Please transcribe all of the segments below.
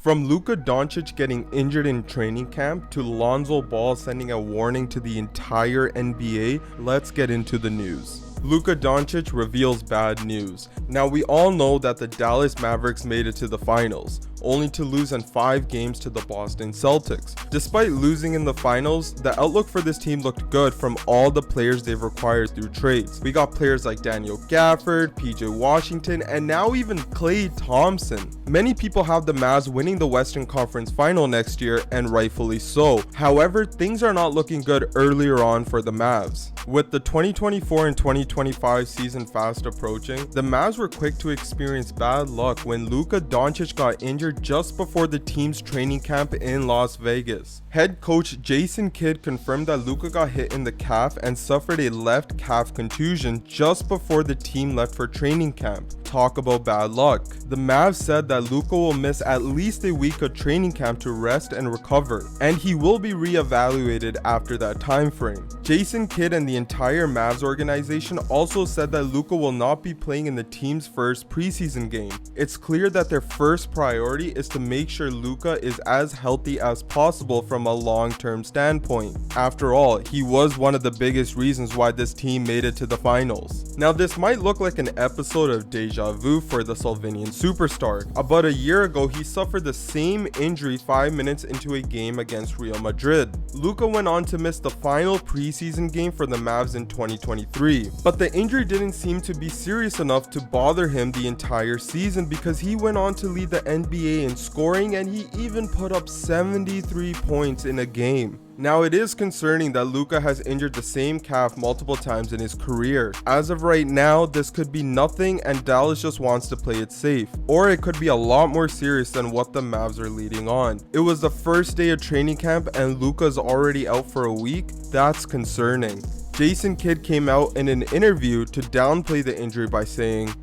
From Luka Doncic getting injured in training camp to Lonzo Ball sending a warning to the entire NBA, let's get into the news. Luka Doncic reveals bad news. Now we all know that the Dallas Mavericks made it to the finals, only to lose in 5 games to the Boston Celtics. Despite losing in the finals, the outlook for this team looked good from all the players they've acquired through trades. We got players like Daniel Gafford, PJ Washington, and now even Klay Thompson. Many people have the Mavs winning the Western Conference Final next year, and rightfully so. However, things are not looking good earlier on for the Mavs. With the 2024 and 2025 season fast approaching, the Mavs were quick to experience bad luck when Luka Doncic got injured just before the team's training camp in Las Vegas. Head coach Jason Kidd confirmed that Luka got hit in the calf and suffered a left calf contusion just before the team left for training camp. Talk about bad luck. The Mavs said that Luka will miss at least a week of training camp to rest and recover, and he will be re-evaluated after that time frame. Jason Kidd and the entire Mavs organization also said that Luka will not be playing in the team's first preseason game. It's clear that their first priority is to make sure Luka is as healthy as possible from a long-term standpoint. After all, he was one of the biggest reasons why this team made it to the finals. Now this might look like an episode of deja vu for the Slovenian superstar. About a year ago, he suffered the same injury 5 minutes into a game against Real Madrid. Luka went on to miss the final preseason game for the Mavs in 2023, but the injury didn't seem to be serious enough to bother him the entire season because he went on to lead the NBA in scoring, and he even put up 73 points in a game. Now it is concerning that Luka has injured the same calf multiple times in his career. As of right now, this could be nothing and Dallas just wants to play it safe. Or it could be a lot more serious than what the Mavs are leading on. It was the first day of training camp and Luka's already out for a week. That's concerning. Jason Kidd came out in an interview to downplay the injury by saying,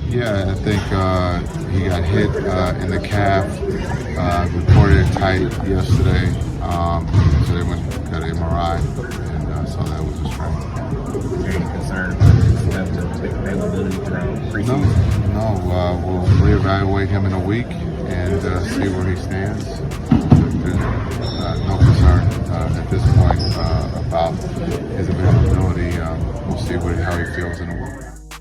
"Yeah, I think he got hit in the calf, reported it tight yesterday, so they went and got an MRI and saw that was a strain." Any concern about his depth of availability throughout preseason? No, we'll reevaluate him in a week and see where he stands. There's no concern at this point about his availability. We'll see how he feels in a week.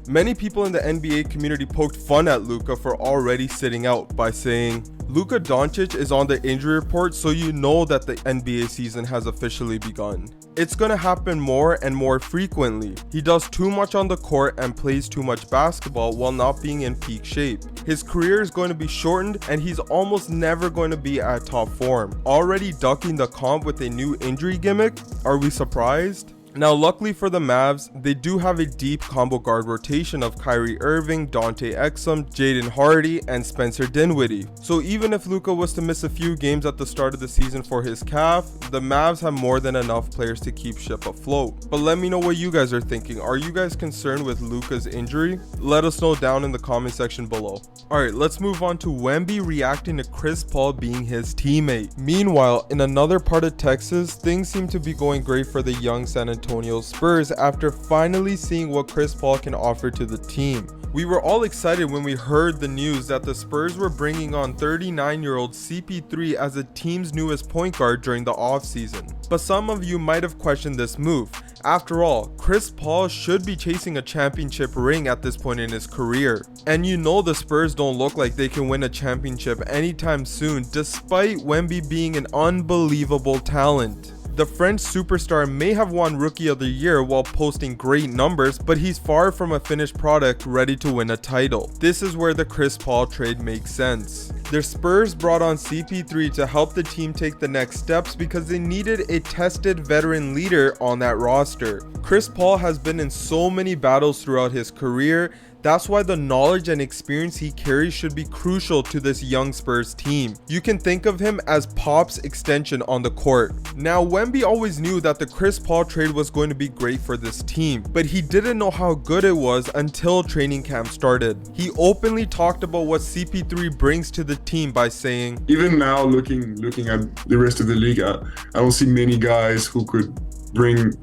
Many people in the NBA community poked fun at Luka for already sitting out by saying, "Luka Doncic is on the injury report, so you know that the NBA season has officially begun. It's gonna happen more and more frequently. He does too much on the court and plays too much basketball while not being in peak shape. His career is going to be shortened and he's almost never going to be at top form. Already ducking the comp with a new injury gimmick? Are we surprised?" Now luckily for the Mavs, they do have a deep combo guard rotation of Kyrie Irving, Dante Exum, Jaden Hardy, and Spencer Dinwiddie. So even if Luka was to miss a few games at the start of the season for his calf, the Mavs have more than enough players to keep ship afloat. But let me know what you guys are thinking. Are you guys concerned with Luka's injury? Let us know down in the comment section below. Alright, let's move on to Wemby reacting to Chris Paul being his teammate. Meanwhile, in another part of Texas, things seem to be going great for the young San Antonio Spurs after finally seeing what Chris Paul can offer to the team. We were all excited when we heard the news that the Spurs were bringing on 39-year-old CP3 as the team's newest point guard during the offseason. But some of you might have questioned this move. After all, Chris Paul should be chasing a championship ring at this point in his career. And you know the Spurs don't look like they can win a championship anytime soon, despite Wemby being an unbelievable talent. The French superstar may have won Rookie of the Year while posting great numbers, but he's far from a finished product ready to win a title. This is where the Chris Paul trade makes sense. The Spurs brought on CP3 to help the team take the next steps because they needed a tested veteran leader on that roster. Chris Paul has been in so many battles throughout his career. That's why the knowledge and experience he carries should be crucial to this young Spurs team. You can think of him as Pop's extension on the court. Now, Wemby always knew that the Chris Paul trade was going to be great for this team, but he didn't know how good it was until training camp started. He openly talked about what CP3 brings to the team by saying, "Even now, looking at the rest of the league, I don't see many guys who could bring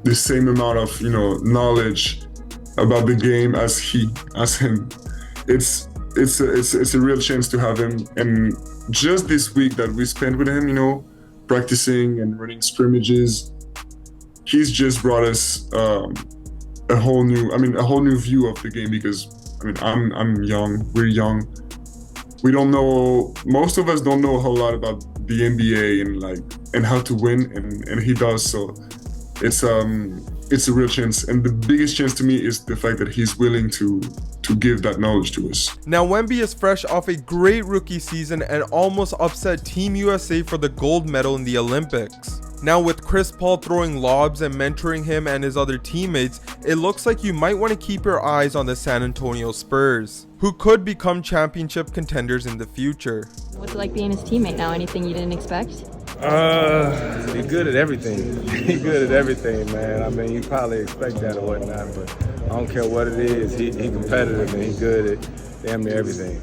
the same amount of knowledge about the game as him. It's it's a real chance to have him. And just this week that we spent with him, practicing and running scrimmages, he's just brought us a whole new view of the game. Because I'm young, we're young, we don't know. Most of us don't know a whole lot about the NBA and how to win, and he does. So it's a real chance, and the biggest chance to me is the fact that he's willing to give that knowledge to us. Now, Wemby is fresh off a great rookie season and almost upset Team USA for the gold medal in the Olympics. Now, with Chris Paul throwing lobs and mentoring him and his other teammates, it looks like you might want to keep your eyes on the San Antonio Spurs, who could become championship contenders in the future. What's it like being his teammate now? Anything you didn't expect? He's good at everything. He's good at everything, man. I mean, you probably expect that or whatnot, but I don't care what it is. He competitive and he's good at damn near everything.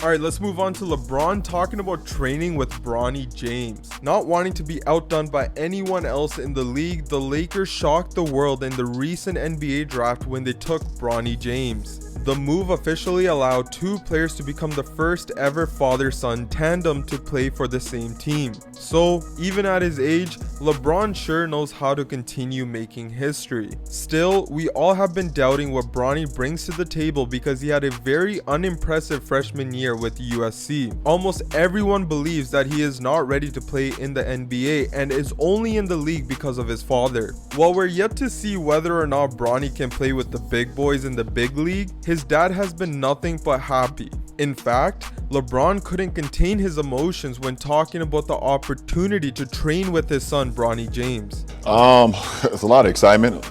Alright, let's move on to LeBron talking about training with Bronny James. Not wanting to be outdone by anyone else in the league, the Lakers shocked the world in the recent NBA draft when they took Bronny James. The move officially allowed two players to become the first ever father-son tandem to play for the same team. So, even at his age, LeBron sure knows how to continue making history. Still, we all have been doubting what Bronny brings to the table because he had a very unimpressive freshman year with USC. Almost everyone believes that he is not ready to play in the NBA and is only in the league because of his father. While we're yet to see whether or not Bronny can play with the big boys in the big league, his dad has been nothing but happy. In fact, LeBron couldn't contain his emotions when talking about the opportunity to train with his son, Bronny James. It's a lot of excitement,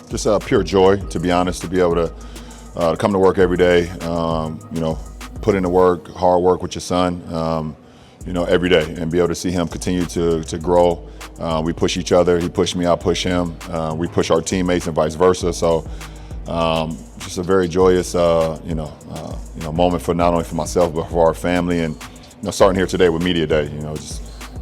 just pure joy, to be honest, to be able to come to work every day, put in the work, hard work with your son, every day, and be able to see him continue to grow. We push each other. He pushed me, I push him. We push our teammates and vice versa. So just a very joyous, moment for not only for myself but for our family. And starting here today with Media Day,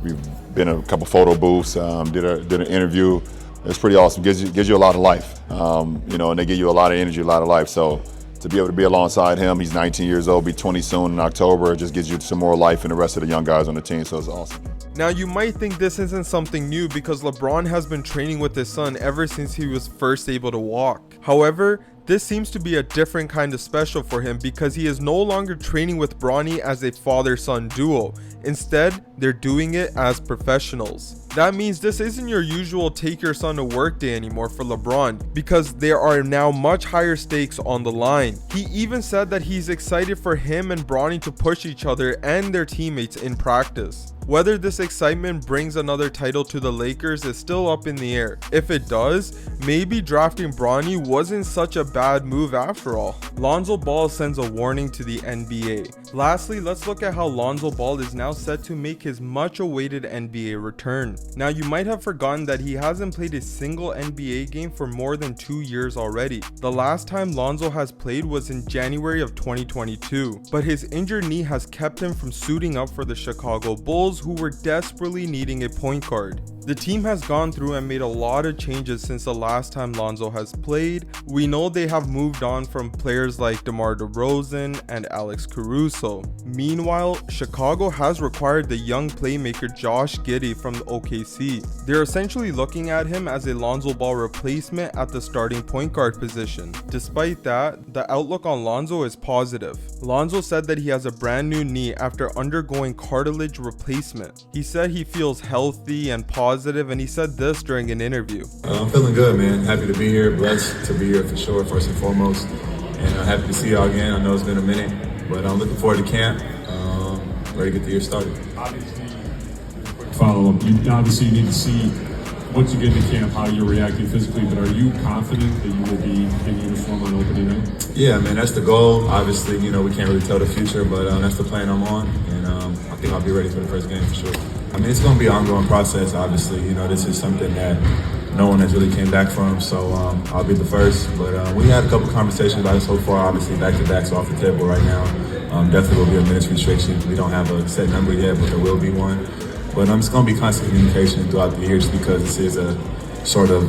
we've been in a couple photo booths, did an interview. It's pretty awesome. Gives you a lot of life, and they give you a lot of energy, a lot of life. So to be able to be alongside him, he's 19 years old, be 20 soon in October, it just gives you some more life and the rest of the young guys on the team. So it's awesome. Now, you might think this isn't something new because LeBron has been training with his son ever since he was first able to walk. However, this seems to be a different kind of special for him because he is no longer training with Bronny as a father-son duo. Instead, they're doing it as professionals. That means this isn't your usual take your son to work day anymore for LeBron because there are now much higher stakes on the line. He even said that he's excited for him and Bronny to push each other and their teammates in practice. Whether this excitement brings another title to the Lakers is still up in the air. If it does, maybe drafting Bronny wasn't such a bad move after all. Lonzo Ball sends a warning to the NBA. Lastly, let's look at how Lonzo Ball is now set to make his much awaited NBA return. Now, you might have forgotten that he hasn't played a single NBA game for more than 2 years already. The last time Lonzo has played was in January of 2022, but his injured knee has kept him from suiting up for the Chicago Bulls, who were desperately needing a point guard. The team has gone through and made a lot of changes since the last time Lonzo has played. We know they have moved on from players like DeMar DeRozan and Alex Caruso. Meanwhile, Chicago has required the young playmaker Josh Giddey from OKC. They're essentially looking at him as a Lonzo Ball replacement at the starting point guard position. Despite that, the outlook on Lonzo is positive. Lonzo said that he has a brand new knee after undergoing cartilage replacement. He said he feels healthy and positive, and he said this during an interview. I'm feeling good, man. Happy to be here. Blessed to be here for sure, first and foremost. And happy to see y'all again. I know it's been a minute, but I'm looking forward to camp. Ready to get the year started. Obviously, follow-up. You need to see once you get into camp how you're reacting physically, but are you confident that you will be in uniform on opening night? Yeah, man, that's the goal. Obviously, we can't really tell the future, but that's the plan I'm on, and I think I'll be ready for the first game for sure. I mean, it's going to be an ongoing process, obviously. This is something that no one has really came back from, so I'll be the first. But we had a couple conversations about it so far. Obviously, back-to-backs off the table right now. Definitely will be a minutes restriction. We don't have a set number yet, but there will be one. But it's going to be constant communication throughout the year just because this is a sort of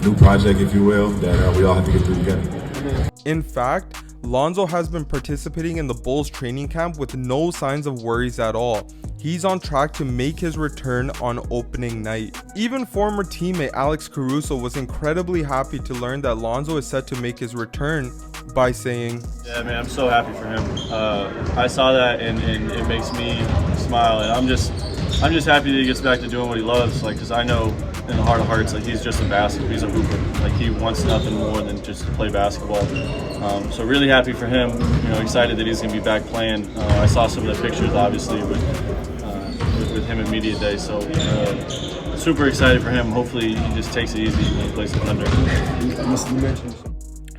new project, if you will, that we all have to get through together. In fact, Lonzo has been participating in the Bulls training camp with no signs of worries at all. He's on track to make his return on opening night. Even former teammate Alex Caruso was incredibly happy to learn that Lonzo is set to make his return by saying, "Yeah, man, I'm so happy for him. I saw that and it makes me smile, and I'm just happy that he gets back to doing what he loves. Like, because I know in the heart of hearts, like, he's just he's a hooper. Like, he wants nothing more than just to play basketball. So really happy for him. You know, excited that he's gonna be back playing. I saw some of the pictures, obviously, with him at media day. So super excited for him. Hopefully, he just takes it easy when he plays the Thunder."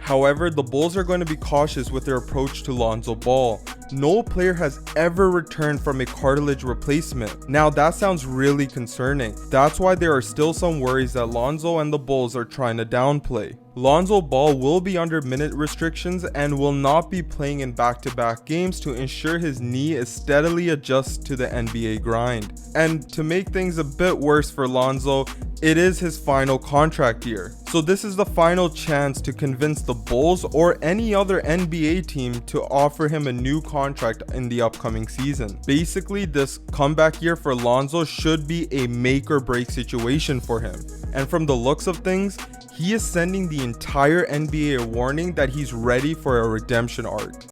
However, the Bulls are going to be cautious with their approach to Lonzo Ball. No player has ever returned from a cartilage replacement. Now that sounds really concerning. That's why there are still some worries that Lonzo and the Bulls are trying to downplay. Lonzo Ball will be under minute restrictions and will not be playing in back-to-back games to ensure his knee is steadily adjusts to the NBA grind. And to make things a bit worse for Lonzo, it is his final contract year. So this is the final chance to convince the Bulls or any other NBA team to offer him a new contract in the upcoming season. Basically, this comeback year for Lonzo should be a make or break situation for him. And from the looks of things, he is sending the entire NBA a warning that he's ready for a redemption arc.